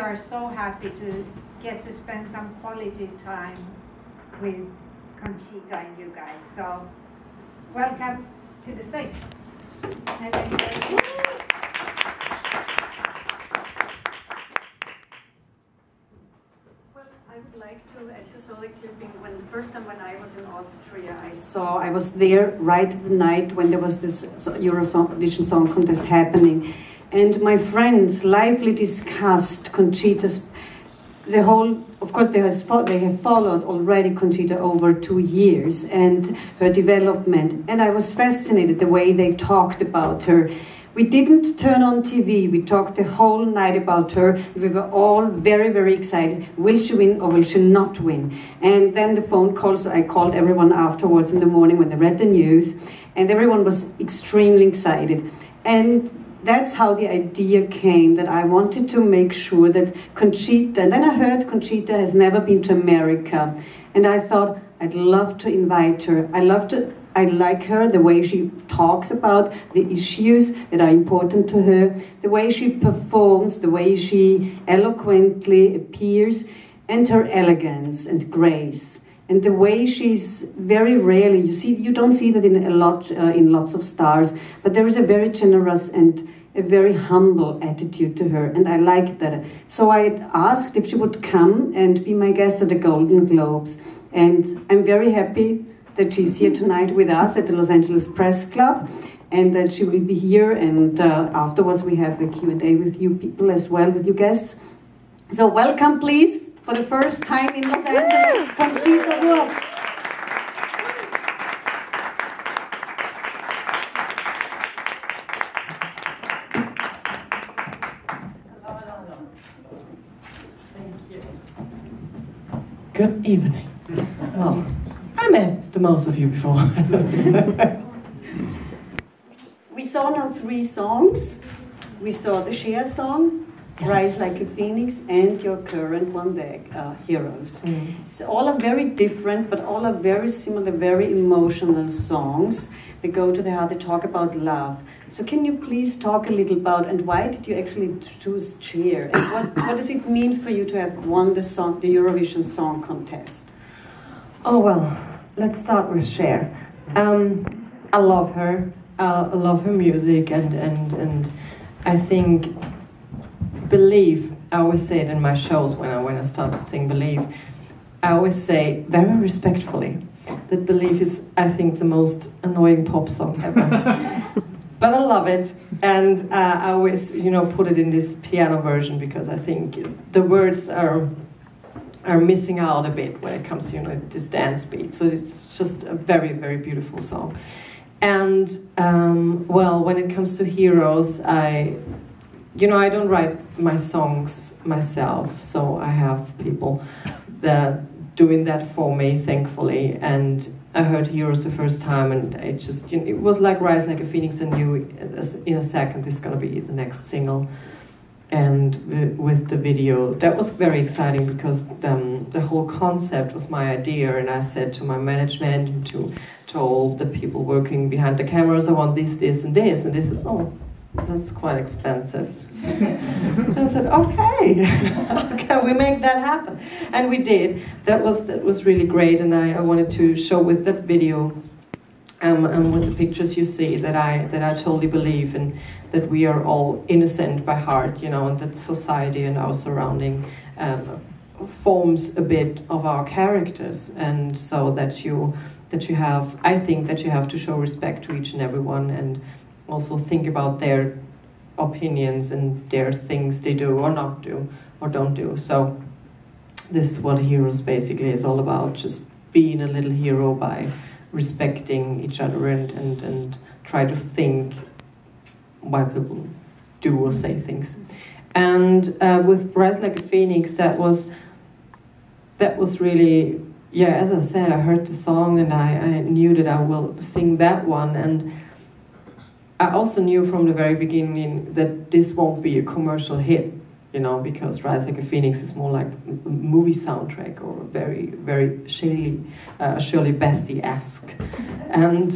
are so happy to get to spend some quality time with Conchita and you guys. So, welcome to the stage. I would like to, as you saw the clipping, when the first time when I was in Austria, I was there right at the night when there was this Eurovision Song Contest happening, and my friends lively discussed Conchita's, of course they have followed already Conchita over 2 years and her development, and I was fascinated the way they talked about her. We didn't turn on TV, we talked the whole night about her. We were all very, very excited. Will she win or will she not win? And then the phone call, so I called everyone afterwards in the morning when they read the news, and everyone was extremely excited. And that's how the idea came, that I wanted to make sure that Conchita, and then I heard Conchita has never been to America, and I thought I'd love to invite her. I like her, the way she talks about the issues that are important to her, the way she performs, the way she eloquently appears, and her elegance and grace. And the way she's very rarely, you don't see that in lots of stars, but there is a very generous and a very humble attitude to her, and I liked that. So I asked if she would come and be my guest at the Golden Globes, and I'm very happy that she's here tonight with us at the Los Angeles Press Club, and that she will be here, and afterwards we have a Q&A with you people as well, with you guests. So welcome, please, for the first time in Los Angeles, Conchita Wurst. Thank you. Good evening. Well, I met the most of you before. We saw now 3 songs. We saw the Cher song, yes. Rise Like a Phoenix, and your current one, the Heroes. Mm. So all are very different, but all are very similar, very emotional songs. They go to the heart, they talk about love. So can you please talk a little about, and why did you actually choose Cher? And what does it mean for you to have won the Eurovision Song Contest? Oh, well, let's start with Cher. I love her. I love her music, and I think Believe, I always say it in my shows when I start to sing Believe, I always say very respectfully that Believe is, I think, the most annoying pop song ever. But I love it, and I always, put it in this piano version because I think the words are missing out a bit when it comes to this dance beat. So it's just a very, very beautiful song. And well, when it comes to Heroes, I don't write my songs myself, so I have people that doing that for me, thankfully. And I heard Heroes the first time, and it just it was like Rise Like a Phoenix, and knew in a second it's gonna be the next single. And with the video, that was very exciting because the whole concept was my idea, and I said to my management and to all the people working behind the cameras, I want this, this, and this, and they said, oh, that's quite expensive. I said, okay, can we make that happen? And we did. That was really great, and I wanted to show with that video and with the pictures you see that I totally believe in, that we are all innocent by heart, and that society and our surrounding forms a bit of our characters, and so that you have, I think that you have to show respect to each and every one, and also think about their opinions and their things they do or not do or don't do. So this is what Heroes basically is all about, just being a little hero by respecting each other and try to think why people do or say things. And with Rise Like a Phoenix, that was really, yeah, as I said, I heard the song and I knew that I will sing that one, and I also knew from the very beginning that this won't be a commercial hit, because Rise Like a Phoenix is more like a movie soundtrack, or very, very Shirley Bassey-esque. And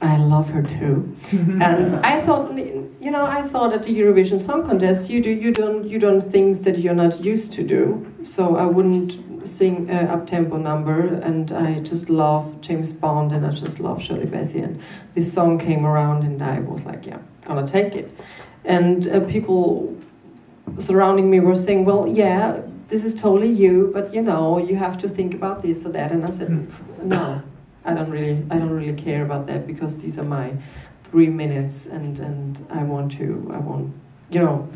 I love her too. And I thought, I thought at the Eurovision Song Contest, you don't things that you're not used to do. So I wouldn't sing an up-tempo number, and I just love James Bond, and I just love Shirley Bassey, and this song came around, and I was like, yeah, gonna take it. And people surrounding me were saying, well, yeah, this is totally you, but you have to think about this or that. And I said, no, I don't really care about that, because these are my 3 minutes, and I want,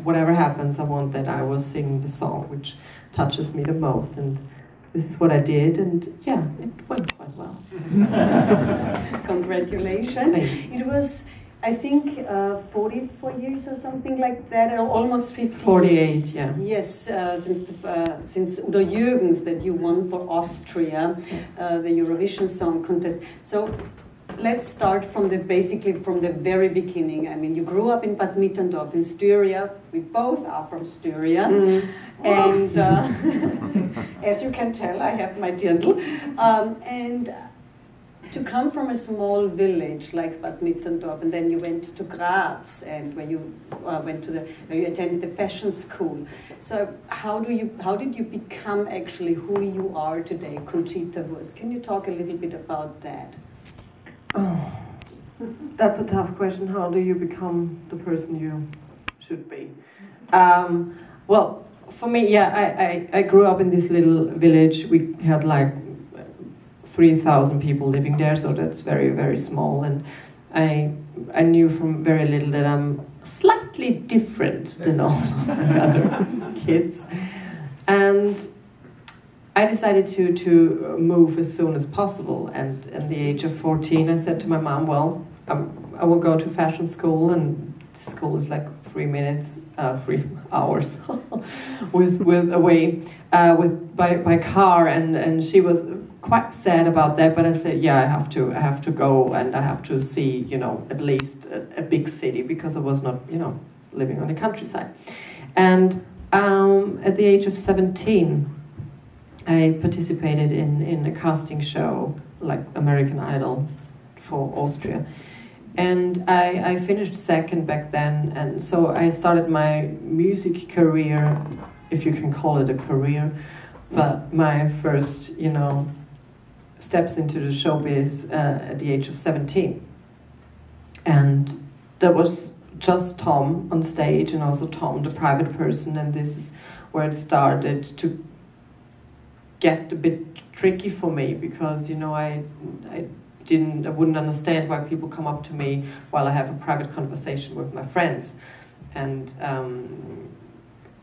whatever happens, I want that I was singing the song which touches me the most, and this is what I did, and yeah, it went quite well. Congratulations. It was, I think, 44 years or something like that, almost 50. 48, yeah. Yes, since Udo Jürgens that you won for Austria, the Eurovision Song Contest. So let's start from the very beginning. I mean, you grew up in Bad Mitterndorf in Styria. We both are from Styria. And as you can tell, I have my dirndl. And to come from a small village like Bad Mitterndorf, and then you went to Graz, and where you where you attended the fashion school. So how did you become actually who you are today, Conchita Wurst? Can you talk a little bit about that? Oh, that's a tough question. How do you become the person you should be? Well, for me, yeah, I grew up in this little village. We had like 3,000 people living there, so that's very, very small. And I knew from very little that I'm slightly different than all the other kids. And I decided to move as soon as possible. And at the age of 14, I said to my mom, well, I will go to fashion school, and school is like 3 hours by car, and she was quite sad about that, but I said, yeah, I have to go, and I have to see, at least a big city, because I was not, living on the countryside. And at the age of 17, I participated in a casting show, like American Idol for Austria. And I finished second back then, and so I started my music career, if you can call it a career, but my first, steps into the showbiz at the age of 17. And there was just Tom on stage, and also Tom, the private person, and this is where it started to get a bit tricky for me, because, I wouldn't understand why people come up to me while I have a private conversation with my friends. And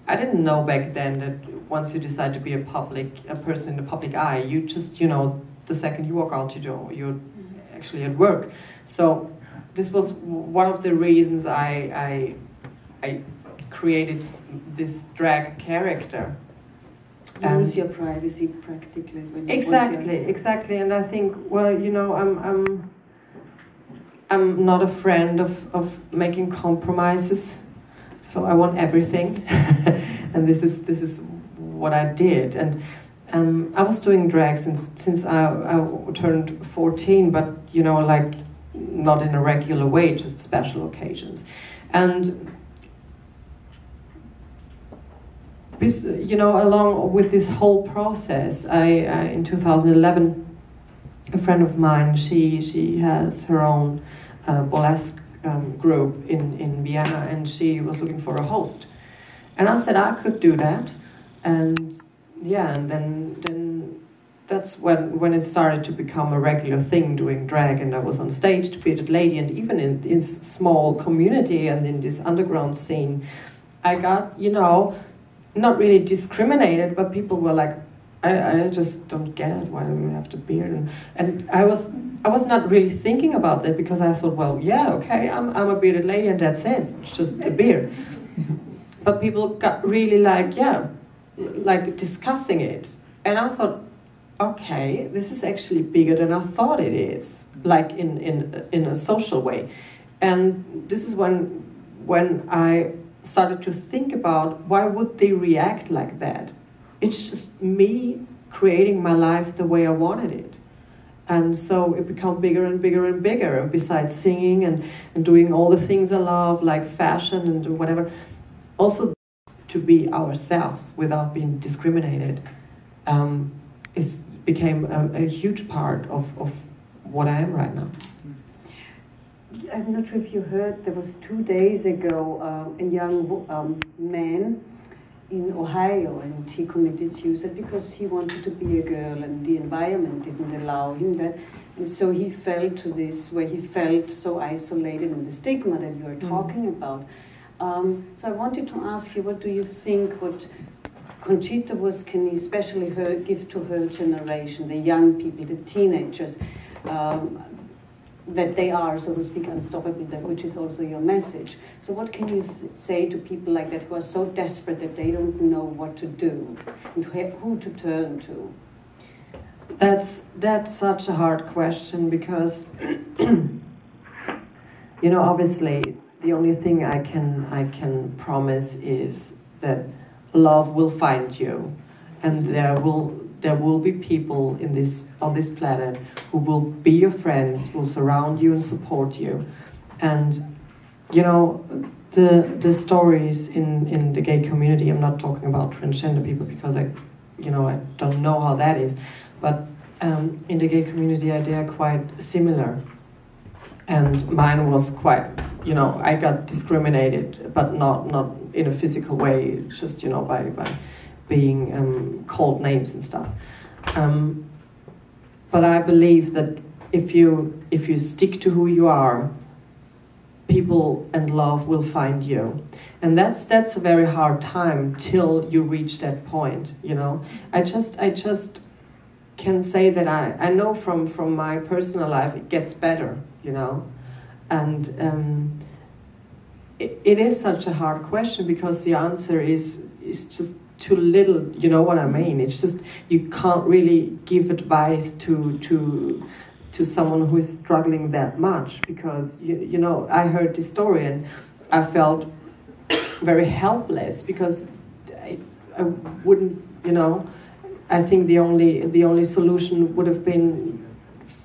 I didn't know back then that once you decide to be a person in the public eye, you just, the second you walk out your door, you're actually at work. So this was one of the reasons I created this drag character. Lose your privacy practically. Exactly. And I think, well, I'm not a friend of making compromises, so I want everything, and this is what I did. And I was doing drag since I turned 14, but like not in a regular way, just special occasions. And along with this whole process, I in 2011, a friend of mine, she has her own burlesque group in Vienna, and she was looking for a host, and I said I could do that, and yeah, and then that's when it started to become a regular thing, doing drag, and I was on stage to Bearded Lady, and even in this small community and in this underground scene, I got not really discriminated, but people were like, I just don't get it, why do you have the beard? And I was not really thinking about that, because I thought, well, yeah, okay, I'm a bearded lady and that's it, it's just a beard. But people got really like discussing it. And I thought, okay, this is actually bigger than I thought it is, like in a social way. And this is when I started to think about, why would they react like that? It's just me creating my life the way I wanted it. And so it becomes bigger and bigger and bigger. And besides singing and doing all the things I love, like fashion and whatever, also to be ourselves without being discriminated became a huge part of what I am right now. I'm not sure if you heard, there was 2 days ago a young man in Ohio, and he committed suicide because he wanted to be a girl and the environment didn't allow him that. And so he fell to this, where he felt so isolated, and the stigma that you are talking about. So I wanted to ask you, what do you think, what Conchita Wurst can especially give to her generation, the young people, the teenagers, that they are, so to speak, unstoppable, which is also your message. So what can you say to people like that who are so desperate that they don't know what to do and who to turn to? That's such a hard question, because you know, obviously the only thing I can promise is that love will find you, and there will be people on this planet who will be your friends, will surround you and support you. And you know, the stories in the gay community, I'm not talking about transgender people because I don't know how that is, but in the gay community they are quite similar. And mine was quite, you know, I got discriminated, but not in a physical way, just, you know, by being called names and stuff. But I believe that if you stick to who you are, people and love will find you. And that's a very hard time till you reach that point, you know. I just can say that I know from my personal life it gets better, you know. And it is such a hard question, because the answer is just too little, you know what I mean? It's just, you can't really give advice to someone who is struggling that much, because you know, I heard this story and I felt very helpless, because I wouldn't, you know, I think the only solution would have been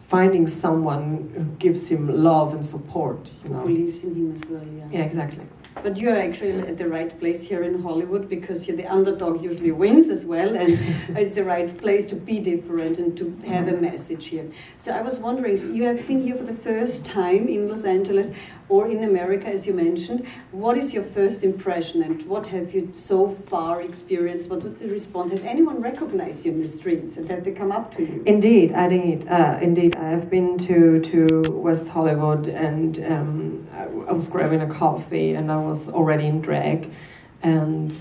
finding someone who gives him love and support, you know. Believes in him as well, yeah. Yeah, exactly. But you are actually at the right place here in Hollywood, because you're the underdog usually wins as well, and it's the right place to be different and to have a message here. So I was wondering, so you have been here for the first time in Los Angeles or in America, as you mentioned. What is your first impression, and what have you so far experienced? What was the response? Has anyone recognized you in the streets, and have they come up to you? Indeed, indeed, I have been to West Hollywood, and I was grabbing a coffee, and I was already in drag, and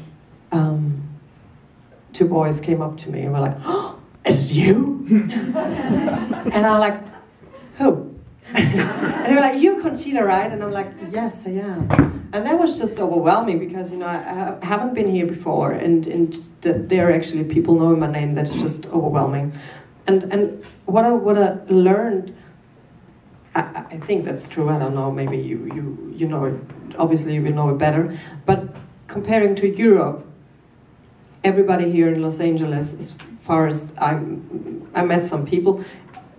2 boys came up to me and were like, "Oh, it's you?" And I'm like, "Who?" And they were like, "You're Conchita, right?" And I'm like, "Yes, I am." And that was just overwhelming, because, you know, I haven't been here before, and there are actually people knowing my name. That's just overwhelming. And what I learned, I think that's true. I don't know. Maybe you know it. Obviously, you will know it better. But comparing to Europe, everybody here in Los Angeles, as far as I met some people,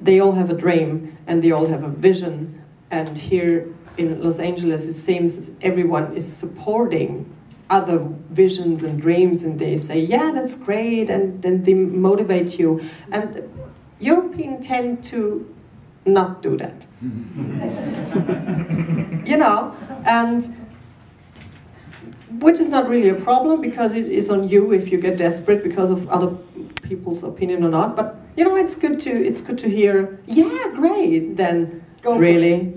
they all have a dream and they all have a vision. And here in Los Angeles, it seems everyone is supporting other visions and dreams, and they say, "Yeah, that's great," and then they motivate you. And Europeans tend to not do that. You know, and which is not really a problem, because it is on you if you get desperate because of other people's opinion or not. But you know, it's good to hear, "Yeah, great," then go really.